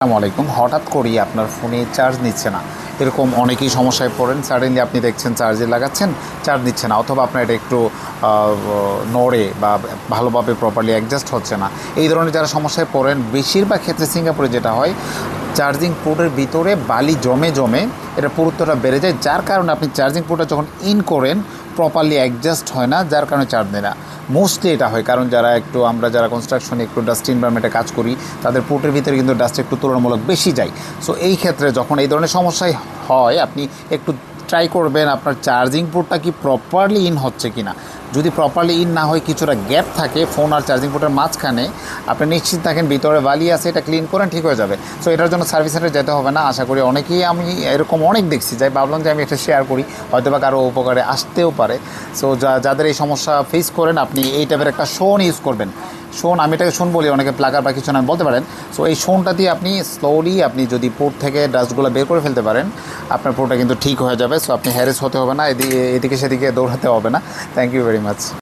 আসসালামু আলাইকুম। হঠাৎ করেই আপনার ফোনে চার্জ নিচ্ছে না, এরকম অনেকেই সমস্যায় পড়েন। সাডেনলি আপনি দেখছেন চার্জে লাগাচ্ছেন, চার্জ নিচ্ছে না, অথবা আপনার এটা একটু নড়ে বা ভালোভাবে প্রপারলি অ্যাডজাস্ট হচ্ছে না। এই ধরনের যারা সমস্যায় পড়েন, বেশিরভাগ ক্ষেত্রে সিঙ্গাপুরে যেটা হয়, চার্জিং পোর্টের ভিতরে বালি জমে জমে এটা পুরুত্বটা বেড়ে যায়, যার কারণে আপনি চার্জিং পোর্টটা যখন ইন করেন প্রপারলি অ্যাডজাস্ট হয় না, যার কারণে চার্জ নেয় না। মোস্টলি এটা হয় কারণ আমরা যারা কনস্ট্রাকশনে একটু ডাস্ট এনভায়রনমেন্টে কাজ করি, তাদের পোর্টের ভিতরে কিন্তু ডাস্ট একটু তুলনামূলক বেশি যায়। সো এই ক্ষেত্রে যখন এই ধরনের সমস্যাই হয়, আপনি একটু ট্রাই করবেন আপনার চার্জিং পোর্টটা কি প্রপারলি ইন হচ্ছে কি না। যদি প্রপারলি ইন না হয়, কিছুটা গ্যাপ থাকে ফোন আর চার্জিং পোর্টের মাঝখানে, আপনি নিশ্চিত থাকেন ভিতরে বালি আছে, এটা ক্লিন করেন, ঠিক হয়ে যাবে। সো এটার জন্য সার্ভিস সেন্টারে যেতে হবে না আশা করি। অনেকেই আমি এরকম অনেক দেখছি, যাই ভাবলাম যে আমি এটা শেয়ার করি, হয়তো বা কারো উপকারে আসতেও পারে। সো যাদের এই সমস্যা ফেস করেন, আপনি এই টাইপের একটা শোন ইউজ করবেন। শোন, আমি এটাকে শোন বলি, অনেকে প্লাগার বা কিছু না বলতে পারেন। সো এই শোনটা দিয়ে আপনি স্লোলি আপনি যদি পোর্ট থেকে ডাস্টগুলো বের করে ফেলতে পারেন, আপনার পোর্টটা কিন্তু ঠিক হয়ে যাবে। সো আপনি হ্যারেস হতে হবে না, এদিকে সেদিকে দৌড়াতে হবে না। Thank you very much.